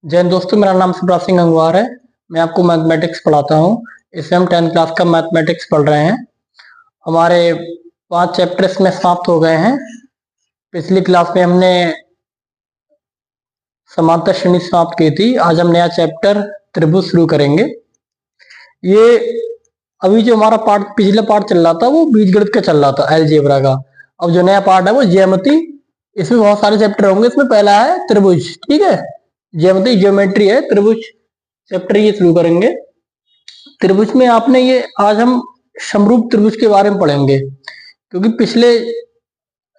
जय हिंद दोस्तों, मेरा नाम शिवराज सिंह गंगवार है। मैं आपको मैथमेटिक्स पढ़ाता हूँ। इसमें हम 10th क्लास का मैथमेटिक्स पढ़ रहे हैं। हमारे 5 चैप्टर इसमें समाप्त हो गए हैं। पिछली क्लास में हमने समांतर श्रेणी समाप्त की थी। आज हम नया चैप्टर त्रिभुज शुरू करेंगे। ये अभी जो हमारा पार्ट पिछला पार्ट चल रहा था वो बीजगणित का चल रहा था, अलजेब्रा का। अब जो नया पार्ट है वो ज्यामिति। इसमें बहुत सारे चैप्टर होंगे। इसमें पहला है त्रिभुज, ठीक है। ज्यामिति ज्योमेट्री है, त्रिभुज चैप्टर ये शुरू करेंगे। त्रिभुज में आपने ये आज हम समरूप त्रिभुज के बारे में पढ़ेंगे, क्योंकि पिछले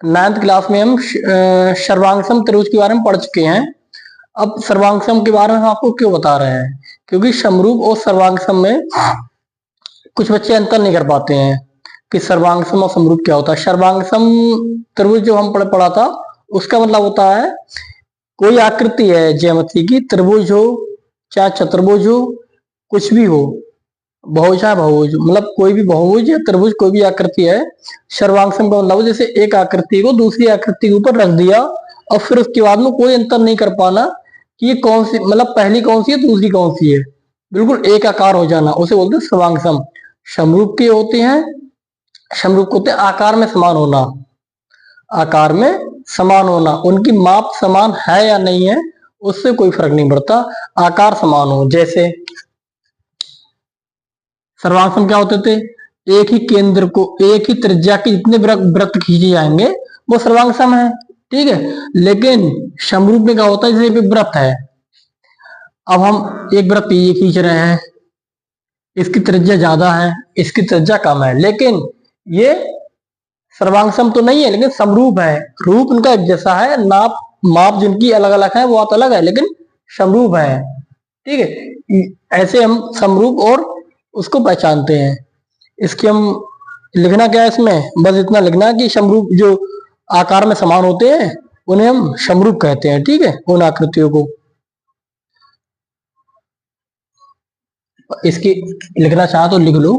9th क्लास में हम सर्वांगसम त्रिभुज के बारे में पढ़ चुके हैं। अब सर्वांगसम के बारे में हम आपको क्यों बता रहे हैं, क्योंकि समरूप और सर्वांगसम में कुछ बच्चे अंतर नहीं कर पाते हैं कि सर्वांगसम और समरूप क्या होता है। सर्वांगसम त्रिभुज जो हम पढ़ा था उसका मतलब होता है कोई आकृति है ज्यामिति की, त्रिभुज हो चाहे चतुर्भुज हो, कुछ भी हो, बहुभुज है बहुभुज, मतलब कोई भी बहुभुज या त्रिभुज कोई भी आकृति है। सर्वांगसम का मतलब जैसे एक आकृति को दूसरी आकृति के ऊपर रख दिया और फिर उसके बाद में कोई अंतर नहीं कर पाना कि ये कौन सी, मतलब पहली कौन सी है दूसरी कौन सी है, बिल्कुल एक आकार हो जाना, उसे बोलते हैं सर्वांगसम। समरूप के होते हैं, समरूप को होते हैं आकार में समान होना। आकार में समान होना, उनकी माप समान है या नहीं है उससे कोई फर्क नहीं पड़ता, आकार समान हो। जैसे सर्वांगसम क्या होते थे, एक ही केंद्र को, एक ही त्रिज्या के जितने वृत्त खींचे जाएंगे वो सर्वांगसम है, ठीक है। लेकिन समरूप में क्या होता है, जैसे वृत्त है, अब हम एक वृत्त ये खींच रहे हैं, इसकी त्रिज्या ज्यादा है, इसकी त्रिज्या कम है, लेकिन ये सर्वांगसम तो नहीं है, लेकिन समरूप है। रूप उनका एक जैसा है, नाप माप जिनकी अलग अलग है वो बात अलग है, लेकिन समरूप है, ठीक है। ऐसे हम समरूप और उसको पहचानते हैं। इसकी हम लिखना क्या है, इसमें बस इतना लिखना कि समरूप जो आकार में समान होते हैं उन्हें हम समरूप कहते हैं, ठीक है, उन आकृतियों को। इसकी लिखना चाह तो लिख लो।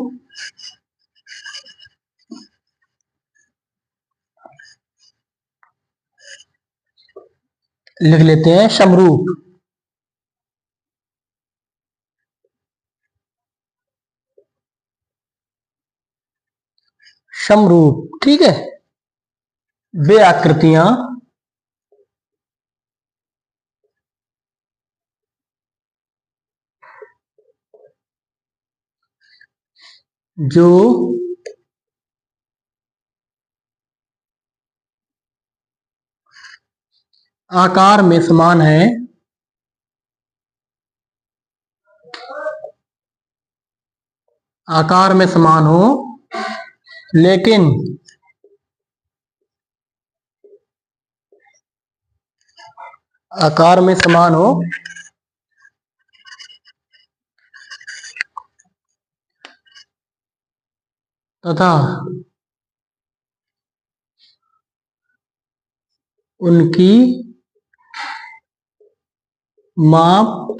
लिख लेते हैं समरूप। समरूप, ठीक है, वे आकृतियां जो आकार में समान है, आकार में समान हो, लेकिन आकार में समान हो तथा उनकी माप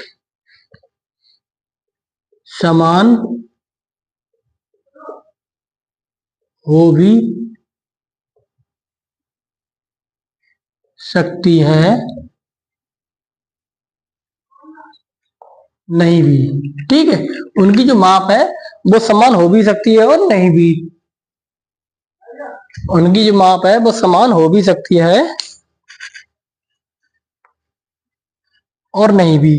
समान हो भी सकती है, नहीं भी, ठीक है। उनकी जो माप है वो समान हो भी सकती है और नहीं भी। उनकी जो माप है वो समान हो भी सकती है और नहीं भी।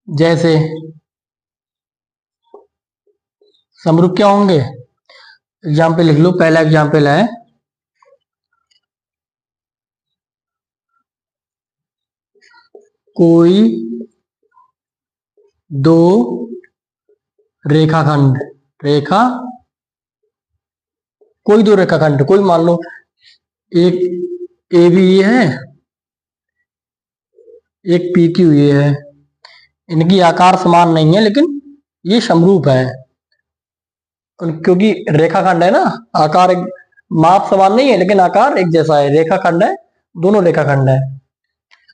जैसे समरूप क्या होंगे, एग्जाम्पल लिख लो। पहला एग्जाम्पल है, कोई दो रेखाखंड, रेखा कोई दो रेखाखंड, कोई मान लो एक ए बी है, एक पी क्यू ये है। इनकी आकार समान नहीं है लेकिन ये समरूप है, क्योंकि रेखाखंड है ना। आकार माप समान नहीं है लेकिन आकार एक जैसा है, रेखाखंड है, दोनों रेखाखंड है।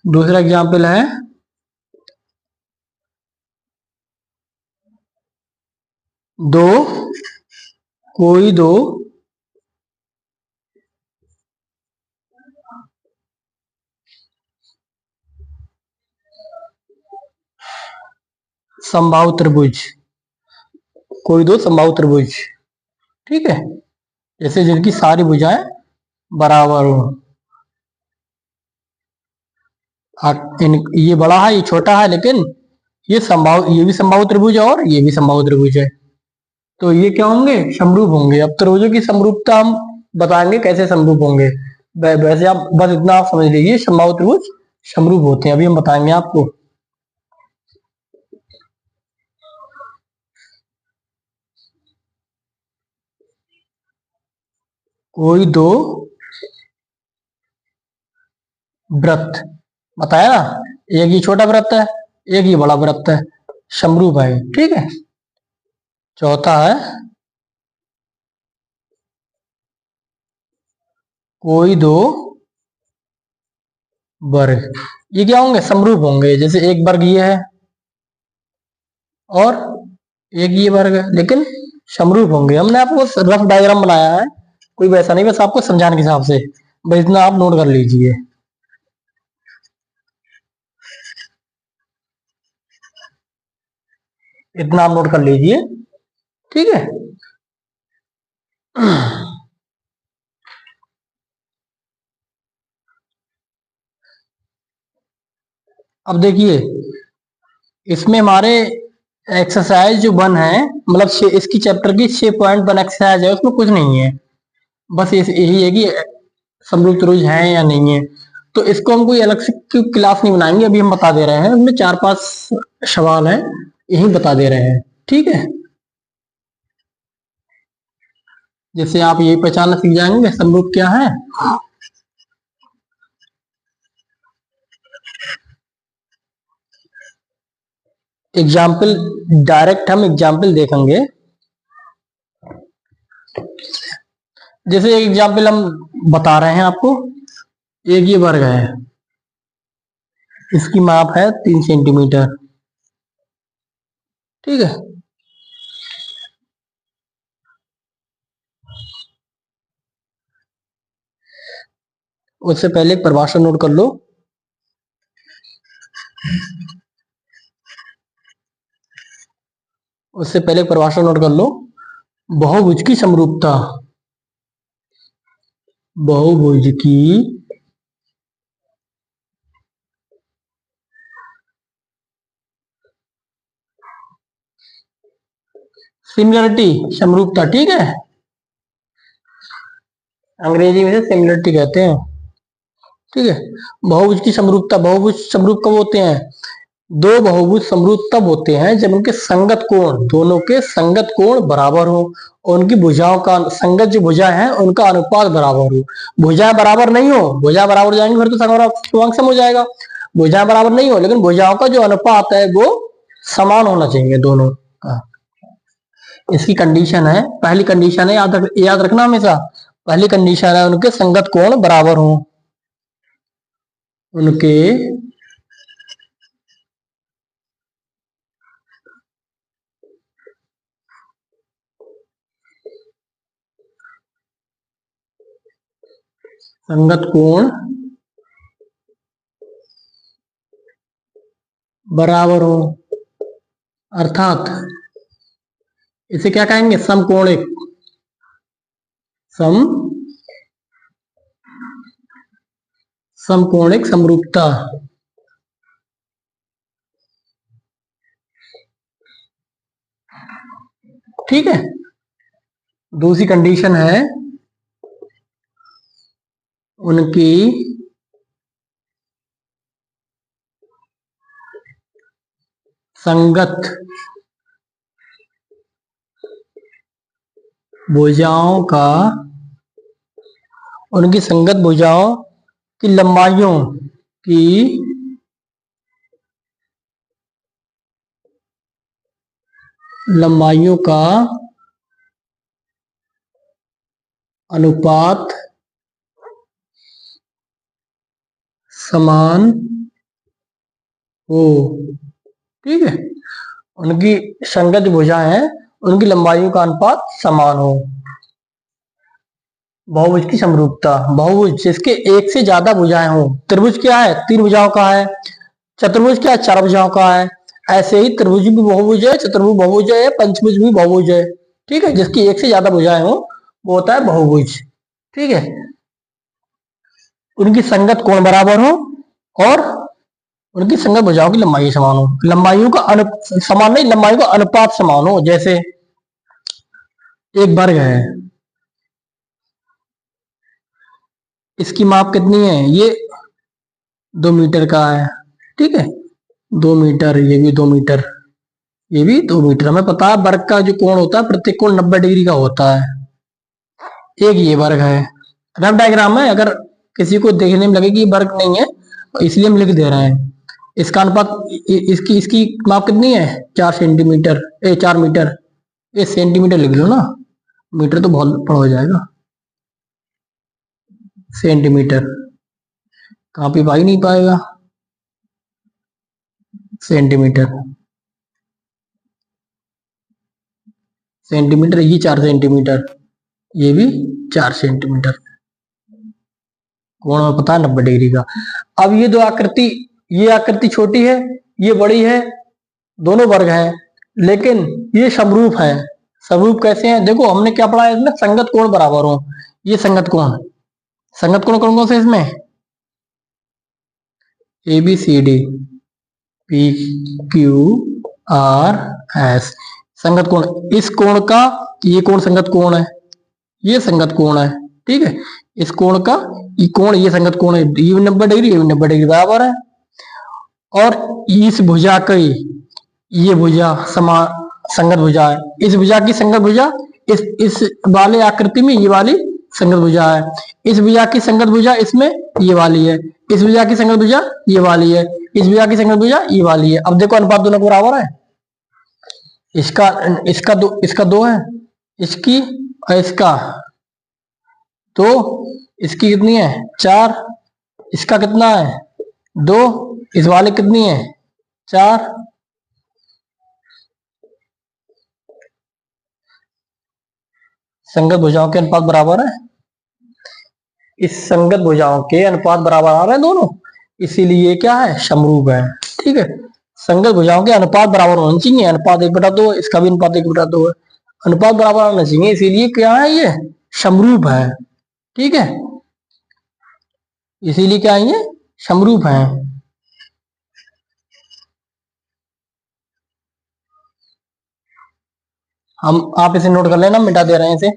दूसरा एग्जाम्पल है, दो कोई दो समबाहु त्रिभुज, कोई दो समबाहु त्रिभुज, ठीक है, जैसे जिनकी सारी भुजाएं बराबर हो। ये बड़ा है, ये छोटा है, लेकिन ये भी समबाहु त्रिभुज है और ये भी समबाहु त्रिभुज है, तो ये क्या होंगे, समरूप होंगे। अब त्रिभुजों की समरूपता हम बताएंगे कैसे समरूप होंगे। वैसे आप बस इतना आप समझ लीजिए, समबाहु त्रिभुज समरूप होते हैं, अभी हम बताएंगे आपको। कोई दो वृत्त, बताया ना, एक ये छोटा वृत्त है, एक ये बड़ा वृत्त है, समरूप है, ठीक है। चौथा है कोई दो वर्ग, ये क्या होंगे, समरूप होंगे। जैसे एक वर्ग ये है और एक ये वर्ग है, लेकिन समरूप होंगे। हमने आपको रफ डायग्राम बनाया है, कोई वैसा नहीं, बस आपको समझाने के हिसाब से, बस इतना आप नोट कर लीजिए। इतना आप नोट कर लीजिए, ठीक है। अब देखिए, इसमें हमारे एक्सरसाइज जो 1 है, मतलब इसकी चैप्टर की 6.1 एक्सरसाइज है, उसमें कुछ नहीं है, बस यही है कि समरूप त्रिभुज है या नहीं है। तो इसको हम कोई अलग से क्लास नहीं बनाएंगे, अभी हम बता दे रहे हैं, उसमें 4-5 सवाल है, यही बता दे रहे हैं, ठीक है। जैसे आप यही पहचानना सीख जाएंगे समरूप क्या है। एग्जाम्पल, डायरेक्ट हम एग्जाम्पल देखेंगे। जैसे एक एग्जाम्पल हम बता रहे हैं आपको, एक ये वर्ग है, इसकी माप है 3 सेंटीमीटर, ठीक है। उससे पहले एक परिभाषा नोट कर लो। उससे पहले एक परिभाषा नोट कर लो, बहुभुज की समरूपता, बहुभुज की सिमिलरिटी, समरूपता, ठीक है, अंग्रेजी में से सिमिलरिटी कहते हैं, ठीक है। बहुभुज की समरूपता, बहुभुज समरूप कब होते हैं, दो बहुभुज समरूप तब होते हैं जब उनके संगत कोण, दोनों के संगत कोण बराबर हो, और उनकी भुजाओं का संगत जो भुजा है उनका अनुपात बराबर हो। भुजाएं बराबर नहीं हो, भुजाएं बराबर हो जाएंगे फिर तो समक्षम हो जाएगा। भुजाएं बराबर नहीं हो, लेकिन भुजाओं का जो अनुपात है वो समान होना चाहिए दोनों का। इसकी कंडीशन है, पहली कंडीशन है, याद रखना हमेशा, पहली कंडीशन है उनके संगत कोण बराबर हो, उनके संगत कोण बराबर हो, अर्थात इसे क्या कहेंगे, समकोणिक, समकोणिक समरूपता, ठीक है। दूसरी कंडीशन है उनकी संगत भुजाओं का, उनकी संगत भुजाओं की लंबाइयों की लंबाइयों का अनुपात समान हो, ठीक है। उनकी संगत भुजाएं हैं, उनकी लंबाइयों का अनुपात समान हो। बहुभुज की समरूपता, बहुभुज जिसके एक से ज्यादा भुजाएं हो, त्रिभुज क्या है, 3 भुजाओं का है, चतुर्भुज क्या है, 4 भुजाओं का है, ऐसे ही त्रिभुज भी बहुभुज है, चतुर्भुज बहुभुज है, पंचभुज भी बहुभुज है। ठीक है, जिसकी एक से ज्यादा भुजाएं हो वो होता है बहुभुज। ठीक है, उनकी संगत कोण बराबर हो और उनकी संगत भुजाओं की लंबाई समान हो। लंबाइयों का समान नहीं, लंबाई का अनुपात समान हो। जैसे एक वर्ग है, इसकी माप कितनी है, ये 2 मीटर का है। ठीक है, 2 मीटर, ये भी 2 मीटर, ये भी 2 मीटर। हमें पता है वर्ग का जो कोण होता है प्रत्येक कोण 90 डिग्री का होता है। एक ये वर्ग है, रफ डायग्राम है, अगर किसी को देखने में लगे कि ये वर्ग नहीं है तो इसलिए हम लिख दे रहे हैं। इसका अनुपात, इसकी इसकी माप कितनी है, 4 सेंटीमीटर, 4 मीटर। ये सेंटीमीटर लिख लो ना, मीटर तो बहुत बड़ा हो जाएगा। सेंटीमीटर कहाँ पे भाई नहीं पाएगा, सेंटीमीटर, सेंटीमीटर, ये 4 सेंटीमीटर, ये भी 4 सेंटीमीटर। कोण में पता है 90 डिग्री का। अब ये दो आकृति, ये आकृति छोटी है, ये बड़ी है, दोनों वर्ग हैं, लेकिन ये समरूप है। समरूप कैसे हैं, देखो हमने क्या पढ़ा है इसमें, संगत कोण बराबर हो। ये संगत कोण, संगत कोण कौन कौन से इसमें, A B C D, P Q R S. संगत कोण, इस कोण का ये कोण संगत कोण है, ये संगत कोण है। ठीक है, इस कोण का ये कोण, ये संगत कोण है, ये भी 90 डिग्री, ये भी 90 डिग्री बराबर है। और इस भुजा की, ये भुजा समान संगत भुजा है, इस भुजा की संगत भुजा इस वाले आकृति में ये वाली संगत भुजा है, इस भुजा की संगत भुजा इसमें ये वाली है, इस भुजा की संगत भुजा ये वाली है, इस भुजा की संगत भुजा ये वाली है। अब देखो अनुपात दोनों के बराबर है। इसका इसका 2 है, इसकी और इसका 2, इसकी कितनी है 4, इसका कितना है 2, इस वाले कितनी है 4। संगत भुजाओं के अनुपात बराबर है, इस संगत भुजाओं के अनुपात बराबर आ रहे हैं दोनों, इसीलिए क्या है, समरूप है। ठीक है, संगत भुजाओं के अनुपात बराबर होना चाहिए, अनुपात 1/2 है, इसका भी अनुपात 1/2 है, अनुपात बराबर होना चाहिए, इसीलिए क्या है, ये समरूप है। ठीक है, इसीलिए क्या है, ये समरूप है। आप इसे नोट कर लेना, मिटा दे रहे हैं इसे।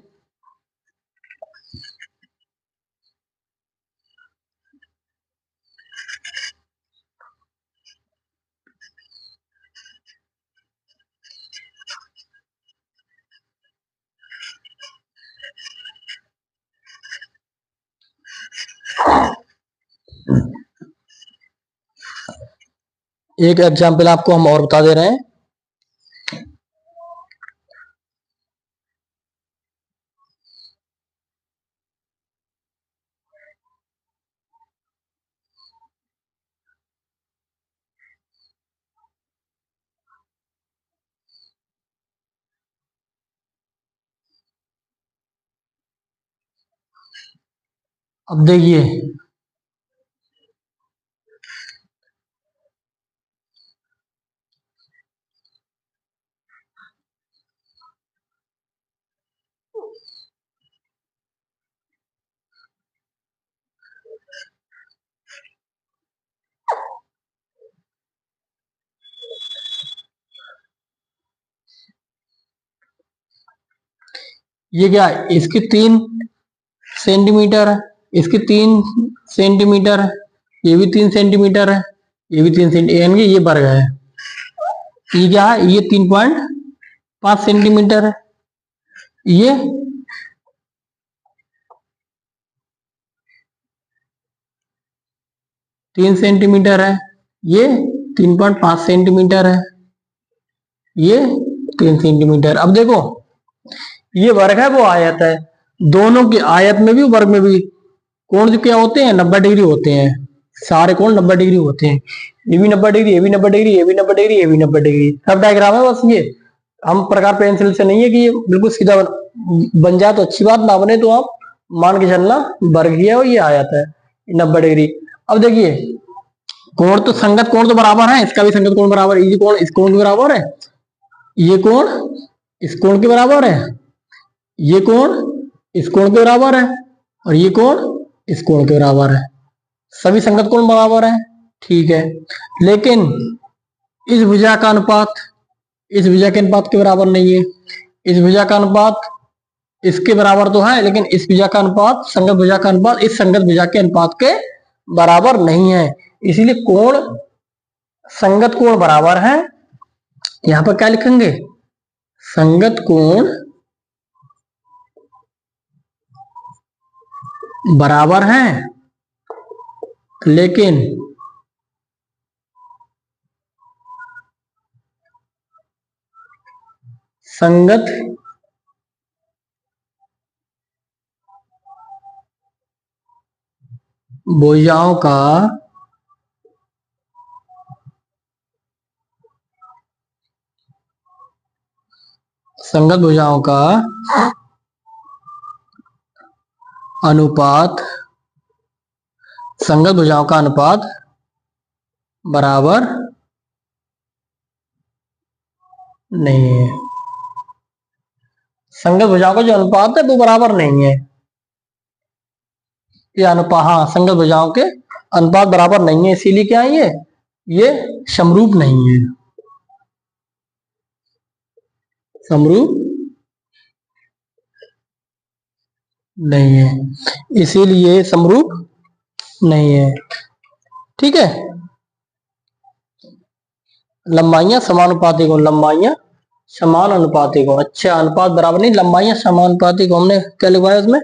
एक एग्जाम्पल आपको हम और बता दे रहे हैं। अब देखिए, ये क्या है, इसकी 3 सेंटीमीटर है, इसकी 3 सेंटीमीटर है, ये भी 3 सेंटीमीटर है, ये भी 3 सेंटीमीटर, यानी ये वर्ग है। ये क्या है, ये 3.5 सेंटीमीटर है, ये 3 सेंटीमीटर है, ये 3.5 सेंटीमीटर है, ये 3 सेंटीमीटर। अब देखो, ये वर्ग है, वो आयत है, दोनों के आयत में भी वर्ग में भी कोण जो क्या होते हैं, 90 डिग्री होते हैं, सारे कोण 90 डिग्री होते हैं। ये भी 90 डिग्री, ये भी 90 डिग्री, ये भी 90 डिग्री, ये भी 90 डिग्री। सब डायग्राम है बस, ये हम प्रकार पेंसिल से नहीं है कि ये बिल्कुल सीधा बन जाए तो अच्छी बात, ना बने तो आप मान के चलना वर्ग ही है और ये आयत है 90 डिग्री। अब देखिए, कोण तो संगत कोण तो बराबर है, इसका भी संगत कोण बराबर है, ये कोण इस कोण के बराबर है, ये कोण इस कोण के बराबर है, ये कोण इस कोण के बराबर है, और ये कोण इस कोण के बराबर है। सभी संगत कोण बराबर है, ठीक है। लेकिन इस भुजा का अनुपात इस भुजा के अनुपात के बराबर नहीं है। इस भुजा का अनुपात इसके बराबर तो है, लेकिन इस भुजा का अनुपात संगत भुजा का अनुपात इस संगत भुजा के अनुपात के बराबर नहीं है। इसीलिए कोण संगत कोण बराबर है। यहां पर क्या लिखेंगे, संगत कोण बराबर है, लेकिन संगत भुजाओं का संगत भुजाओं का अनुपात संगत भुजाओं का अनुपात बराबर नहीं है। संगत भुजाओं का जो अनुपात है वो बराबर नहीं है। ये अनुपात, हाँ, संगत भुजाओं के अनुपात बराबर नहीं है, इसीलिए क्या है ये समरूप नहीं है। समरूप नहीं है, इसीलिए समरूप नहीं है, ठीक है। लंबाइयां समानुपाती कोण, लंबाइयां समानुपाती कोण, अच्छा, अनुपात बराबर नहीं, लंबाइयां समानुपाती कोण, हमने क्या लिखवाया उसमें,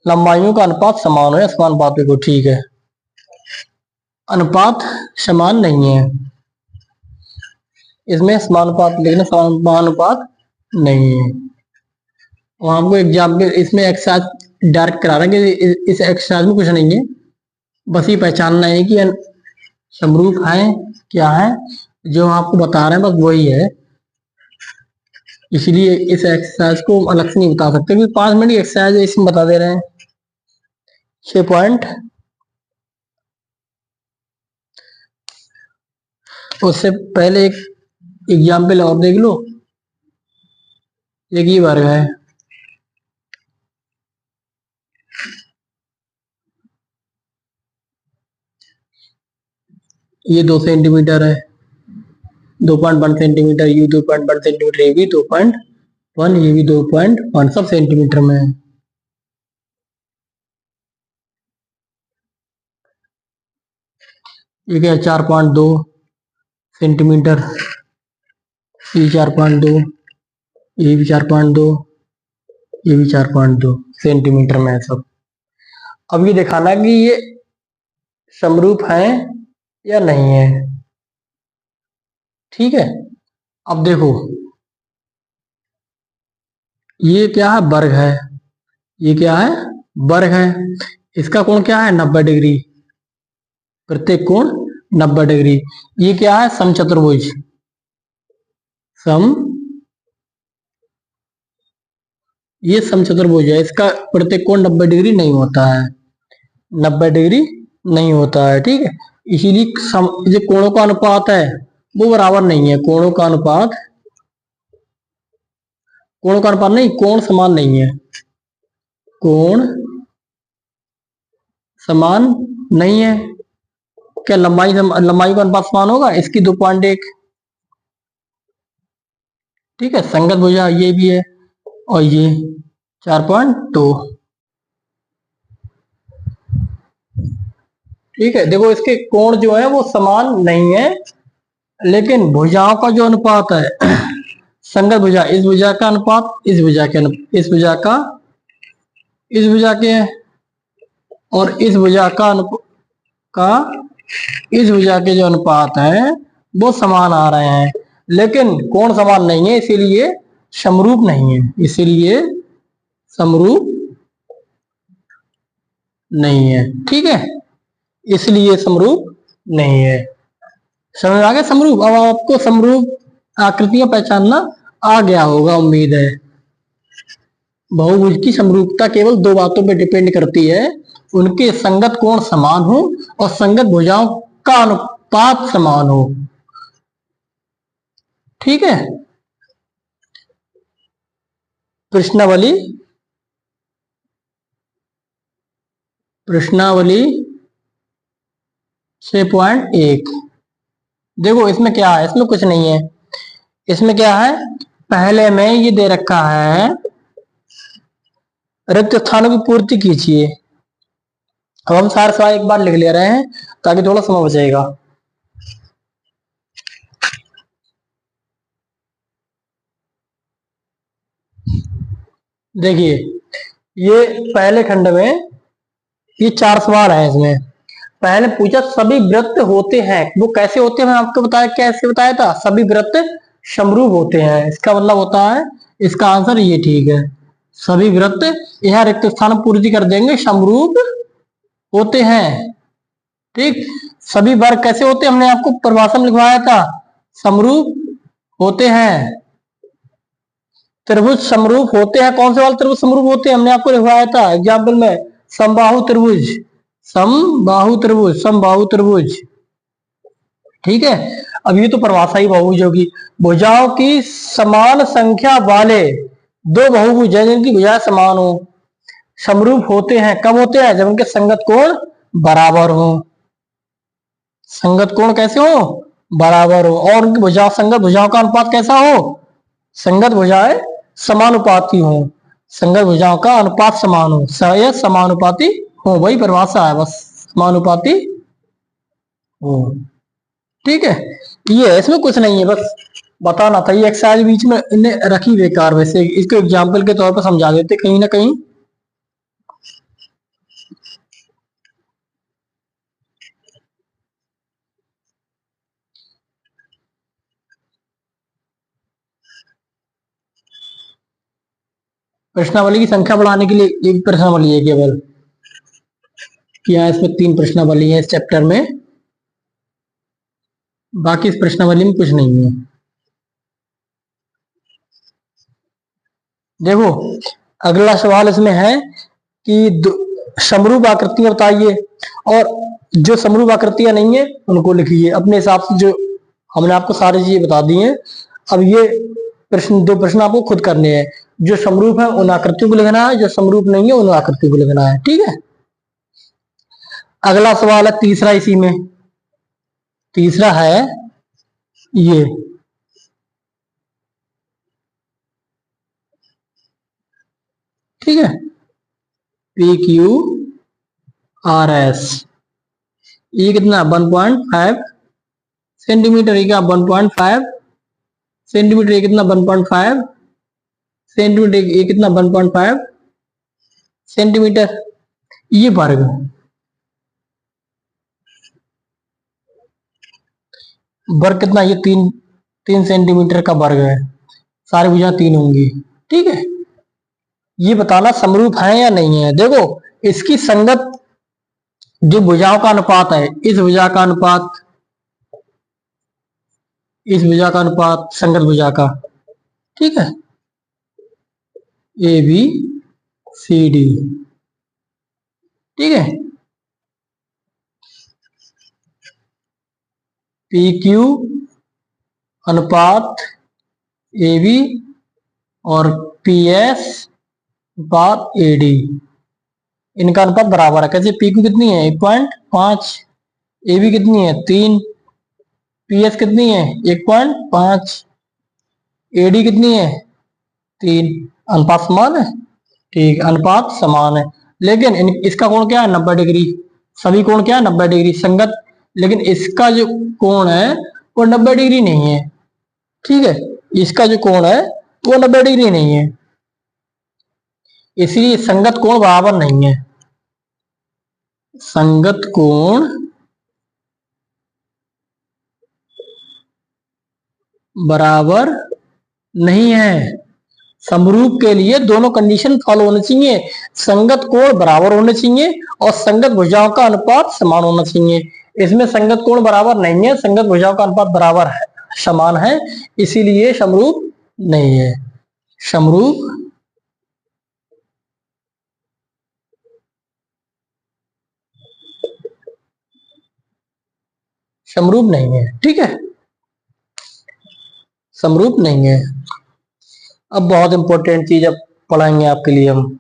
लंबाइयों का अनुपात समान हो या समानुपाती कोण, ठीक है। अनुपात समान नहीं है, इसमें समानुपात लिखना, समानुपात नहीं है। और हमको एग्जाम्पल इसमें एक्सरसाइज डायरेक्ट करा रहे हैं कि इस एक्सरसाइज में कुछ नहीं है, बस ये पहचानना है कि समरूप है क्या है, जो हम आपको बता रहे हैं बस वही है। इसलिए इस एक्सरसाइज को अलग से नहीं बता सकते, क्योंकि 5 मिनट की एक्सरसाइज इसमें बता दे रहे हैं। 6 पॉइंट, उससे पहले एक एग्जाम्पल और देख लो। एक ही वर्ग है, ये 2 सेंटीमीटर है, 2.1 सेंटीमीटर, ये 2.1 सेंटीमीटर, ये भी 2.1, ये भी 2.1, सब सेंटीमीटर में है। ये क्या, 4.2 सेंटीमीटर, ये 4.2, ये भी 4.2, ये भी 4.2 सेंटीमीटर में है सब। अब ये दिखाना कि ये समरूप है या नहीं है, ठीक है। अब देखो, ये क्या है, वर्ग है, ये क्या है, वर्ग है। इसका कोण क्या है, 90 डिग्री, प्रत्येक कोण 90 डिग्री। ये क्या है, समचतुर्भुज, ये समचतुर्भुज है, इसका प्रत्येक कोण 90 डिग्री नहीं होता है, 90 डिग्री नहीं होता है, ठीक है। इसीलिए जो कोणों का अनुपात है वो बराबर नहीं है, कोणों का अनुपात नहीं, कोण समान नहीं है, कोण समान नहीं है। क्या लंबाई का अनुपात समान होगा, इसकी 2.1, ठीक है। संगत भुजा ये भी है, और ये 4.2, ठीक है। देखो, इसके कोण जो है वो समान नहीं है, लेकिन भुजाओं का जो अनुपात है संगत भुजा, इस भुजा का अनुपात इस भुजा के इस भुजा का इस भुजा के, और इस भुजा का इस भुजा के जो अनुपात है वो समान आ रहे हैं, लेकिन कोण समान नहीं है, इसीलिए समरूप नहीं है, इसीलिए समरूप नहीं है, ठीक है। इसलिए समरूप नहीं है। समझ आ गया समरूप। अब आपको समरूप आकृतियां पहचानना आ गया होगा, उम्मीद है। बहुभुज की समरूपता केवल दो बातों पर डिपेंड करती है, उनके संगत कोण समान हो और संगत भुजाओं का अनुपात समान हो। ठीक है। प्रश्नावली प्रश्नावली 6.1 देखो इसमें क्या है, इसमें कुछ नहीं है। इसमें क्या है, पहले में ये दे रखा है रिक्त स्थानों की पूर्ति कीजिए। अब हम सारे सवाल एक बार लिख ले रहे हैं ताकि थोड़ा समय बचेगा। देखिए ये पहले खंड में ये 4 सवाल है। इसमें पहले पूछा सभी वृत्त होते हैं, वो कैसे होते हैं, मैं आपको बताया, कैसे बताया था, सभी वृत्त समरूप होते हैं। इसका मतलब होता है, इसका आंसर ये ठीक है, सभी वृत्त, यह रिक्त स्थान पूर्ति कर देंगे, समरूप होते हैं। ठीक, सभी वर्ग कैसे होते हैं, हमने आपको परिभाषा में लिखवाया था, समरूप होते हैं। त्रिभुज समरूप होते हैं, कौन से वाले त्रिभुज समरूप होते हैं, हमने आपको लिखवाया था एग्जाम्पल में, समबाहु त्रिभुज, समबाहु त्रिभुज, समबाहु त्रिभुज। ठीक है। अब ये तो परिभाषा ही बहुभुज होगी। भुजाओं की समान संख्या वाले दो बहुभुज हैं जिनकी भुजाएं समान हो, समरूप होते हैं, कब होते हैं, जब उनके संगत कोण बराबर हो। संगत कोण कैसे हो, बराबर हो, और उनकी भुजा संगत भुजाओं का अनुपात कैसा हो, संगत भुजाएं समानुपाती हो, संगत भुजाओं का अनुपात समान हो, समानुपाती हो, वही परिभाषा है बस, समानुपाती हो। ठीक है, ये है, इसमें कुछ नहीं है, बस बताना था। ये एक्सरसाइज बीच में इन्हें रखी बेकार, वैसे इसको एग्जाम्पल के तौर पर समझा देते कहीं ना कहीं। प्रश्नावली की संख्या बढ़ाने के लिए एक प्रश्नावली है केवल, यहाँ इसमें 3 प्रश्नावली है इस चैप्टर में, बाकी इस प्रश्नावली में कुछ नहीं है। देखो अगला सवाल इसमें है कि समरूप आकृतियां बताइए, और जो समरूप आकृतियां नहीं है उनको लिखिए अपने हिसाब से, जो हमने आपको सारी चीजें बता दी हैं। अब ये प्रश्न, 2 प्रश्न आपको खुद करने हैं, जो समरूप है उन आकृतियों को लिखना है, जो समरूप नहीं है उन आकृतियों को लिखना है। ठीक है। अगला सवाल है तीसरा, इसी में तीसरा है ये, ठीक है, पी क्यू आर एस, ये कितना 1.5 सेंटीमीटर, ये क्या 1.5 सेंटीमीटर, ये कितना 1.5 सेंटीमीटर, ये कितना 1.5 सेंटीमीटर, ये वर्ग, वर्ग कितना, ये 3 सेंटीमीटर का वर्ग है, सारी भुजा 3 होंगी। ठीक है, ये बताना समरूप है या नहीं है। देखो इसकी संगत जो भुजाओं का अनुपात है, इस भुजा का अनुपात, इस भुजा का अनुपात संगत भुजा का, ठीक है, ए बी सी डी, ठीक है, पी क्यू अनुपात ए बी और पी एस अनुपात ए डी, इनका अनुपात बराबर है। कैसे, पी क्यू कितनी है 1.5, ए बी कितनी है 3, पी एस कितनी है 1.5, ए डी कितनी है 3, अनुपात समान है। ठीक, अनुपात समान है, लेकिन इसका कोण क्या है 90 डिग्री, सभी कोण क्या है 90 डिग्री संगत, लेकिन इसका जो कोण है वो 90 डिग्री नहीं है। ठीक है, इसका जो कोण है वो 90 डिग्री नहीं है, इसलिए संगत कोण बराबर नहीं है, संगत कोण बराबर नहीं है। समरूप के लिए दोनों कंडीशन फॉलो होने चाहिए, संगत कोण बराबर होने चाहिए और संगत भुजाओं का अनुपात समान होना चाहिए। इसमें संगत कोण बराबर नहीं है, संगत भुजाओं का अनुपात बराबर है, समान है, इसीलिए समरूप नहीं है, समरूप समरूप नहीं है, ठीक है, समरूप नहीं है। अब बहुत इंपॉर्टेंट चीज अब पढ़ाएंगे आपके लिए हम,